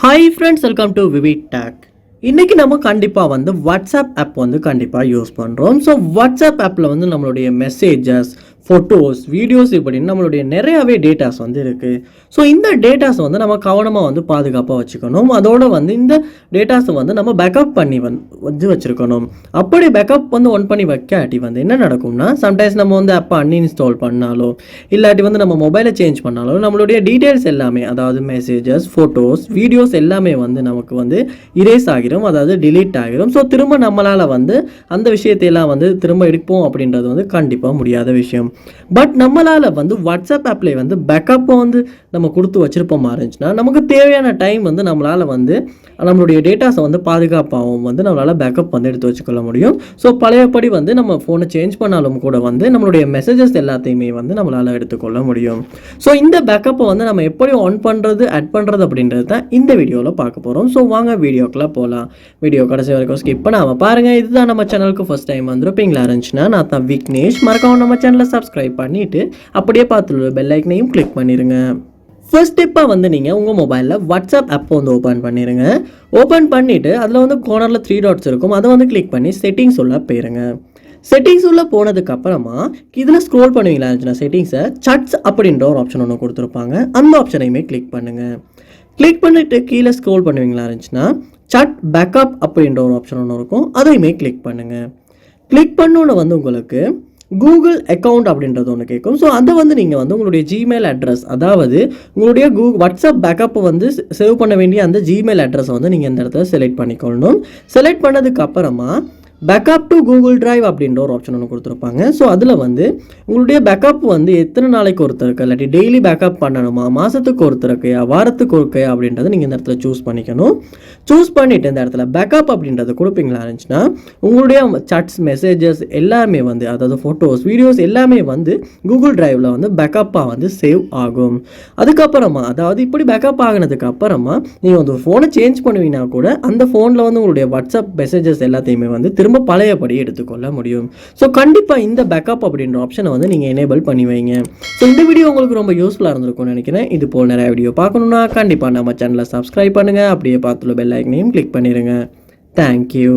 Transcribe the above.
Hi friends, welcome to VividTech. இன்றைக்கி நம்ம கண்டிப்பாக வாட்ஸ்அப் ஆப் கண்டிப்பாக யூஸ் பண்ணுறோம். ஸோ வாட்ஸ்அப் ஆப்பில் நம்மளுடைய மெசேஜஸ், ஃபோட்டோஸ், வீடியோஸ் இப்படின்னு நம்மளுடைய நிறையாவே டேட்டாஸ் இருக்குது. ஸோ இந்த டேட்டாஸ் நம்ம கவனமாக பாதுகாப்பாக வச்சுக்கணும். அதோடு இந்த டேட்டாஸை நம்ம பேக்கப் பண்ணி வச்சுருக்கணும். அப்படி பேக்கப் ஒன் பண்ணி வைக்காட்டி என்ன நடக்கும்னா, சம்டைம்ஸ் நம்ம ஆப்பை அன்இன்ஸ்டால் பண்ணாலோ இல்லாட்டி நம்ம மொபைலை சேஞ்ச் பண்ணாலோ நம்மளுடைய டீட்டெயில்ஸ் எல்லாமே, அதாவது மெசேஜஸ், ஃபோட்டோஸ், வீடியோஸ் எல்லாமே நமக்கு இரேஸ் ஆகிடும், அதாவது delete ஆகிரும். ஸோ திரும்ப நம்மளால் அந்த விஷயத்தையெல்லாம் திரும்ப எடுப்போம் அப்படின்றது கண்டிப்பாக முடியாத விஷயம். பட் நம்மளால் வாட்ஸ்அப் ஆப்பில் பேக்கப்பை நம்ம கொடுத்து வச்சுருப்போமா இருந்துச்சுன்னா, நமக்கு தேவையான டைம் நம்மளால் நம்மளுடைய டேட்டாஸை பாதுகாப்பாகவும் நம்மளால் பேக்கப் எடுத்து வச்சுக்கொள்ள முடியும். ஸோ பழையபடி நம்ம ஃபோனை சேஞ்ச் பண்ணாலும் கூட நம்மளுடைய மெசேஜஸ் எல்லாத்தையுமே நம்மளால் எடுத்துக்கொள்ள முடியும். ஸோ இந்த பேக்கப்பை நம்ம எப்படி ஆன் பண்ணுறது, ஆட் பண்ணுறது அப்படின்றது தான் இந்த வீடியோவில் பார்க்க போகிறோம். ஸோ வாங்க வீடியோக்குள்ளே போகலாம். வீடியோ கடைசி வரைக்கும் ஸ்கிப் பண்ணாமல் பாருங்கள். இதுதான் நம்ம சேனலுக்கு ஃபர்ஸ்ட் டைம் வந்திருப்பீங்களா இருந்துச்சுன்னா, நான் தான் விக்னேஷ். மறக்காம நம்ம சேனலை சப்ஸ்கிரைப் பண்ணிவிட்டு அப்படியே பார்த்துள்ள பெல் ஐக்கனையும் கிளிக் பண்ணிடுங்க. ஃபர்ஸ்ட் ஸ்டெப்பாக நீங்கள் உங்கள் மொபைலில் வாட்ஸ்அப் ஆப் ஓப்பன் பண்ணிடுங்க. ஓப்பன் பண்ணிவிட்டு அதில் கார்னரில் 3 டாட்ஸ் இருக்கும், அதை கிளிக் பண்ணி செட்டிங்ஸ் உள்ள போயிருங்க. செட்டிங்ஸ் உள்ள போனதுக்கப்புறமா இதில் ஸ்க்ரோல் பண்ணுவீங்களா இருந்துச்சுன்னா செட்டிங்ஸை சட்ஸ் அப்படின்ற ஒரு ஆப்ஷன் ஒன்று கொடுத்துருப்பாங்க. அந்த ஆப்ஷனையுமே கிளிக் பண்ணுங்கள். கிளிக் பண்ணிவிட்டு கீழே ஸ்க்ரோல் பண்ணுவீங்களா இருந்துச்சுன்னா சட் பேக்கப் அப்படின்ற ஒரு ஆப்ஷன் ஒன்று இருக்கும், அதையுமே கிளிக் பண்ணுங்கள். கிளிக் பண்ணோன்னு உங்களுக்கு கூகுள் அக்கௌண்ட் அப்படின்றது ஒன்று கேட்கும். ஸோ அதை நீங்கள் உங்களுடைய ஜிமெயில் அட்ரஸ், அதாவது உங்களுடைய வாட்ஸ்அப் பேக்கப்பை சேவ் பண்ண வேண்டிய அந்த ஜிமெயில் அட்ரஸை நீங்கள் இந்த இடத்துல செலக்ட் பண்ணிக்கொள்ளணும். செலக்ட் பண்ணதுக்கு அப்புறமா பேக்கப் டு கூகுள் டிரைவ் அப்படின்ற ஒரு ஆப்ஷன் ஒன்று கொடுத்துருப்பாங்க. ஸோ அதில் உங்களுடைய பேக்கப் எத்தனை நாளைக்கு ஒருத்தருக்கு, இல்லாட்டி டெய்லி பேக்கப் பண்ணணுமா, மாதத்துக்கு ஒருத்தருக்கையா, வாரத்துக்கு ஒருக்கையா அப்படின்றத நீங்கள் இந்த இடத்துல சூஸ் பண்ணிக்கணும். சூஸ் பண்ணிவிட்டு இந்த இடத்துல பேக்கப் அப்படின்றது கொடுப்பீங்களா இருந்துச்சுன்னா, உங்களுடைய சாட்ஸ், மெசேஜஸ் எல்லாமே அதாவது ஃபோட்டோஸ், வீடியோஸ் எல்லாமே கூகுள் டிரைவில் பேக்கப்பாக சேவ் ஆகும். அதுக்கப்புறமா, அதாவது இப்படி பேக்கப் ஆகினதுக்கு அப்புறமா நீங்கள் ஃபோனை சேஞ்ச் பண்ணுவீங்கன்னா கூட அந்த ஃபோனில் உங்களுடைய வாட்ஸ்அப் மெசேஜஸ் எல்லாத்தையுமே திரும்ப பழையபடி எடுத்துக்கொள்ள முடியும். ஸோ கண்டிப்பாக இந்த பேக்கப் அப்படின்ற ஆப்ஷனை நீங்கள் எனேபிள் பண்ணி வைங்க. ஸோ இந்த வீடியோ உங்களுக்கு ரொம்ப யூஸ்ஃபுல்லாக இருந்திருக்கும்னு நினைக்கிறேன். இது போல் நிறைய வீடியோ பார்க்கணுன்னா கண்டிப்பாக நம்ம சேனலை சப்ஸ்கிரைப் பண்ணுங்கள். அப்படியே பார்த்துள்ள பெல் ஐக்கனையும் கிளிக் பண்ணிடுங்க. தேங்க்யூ.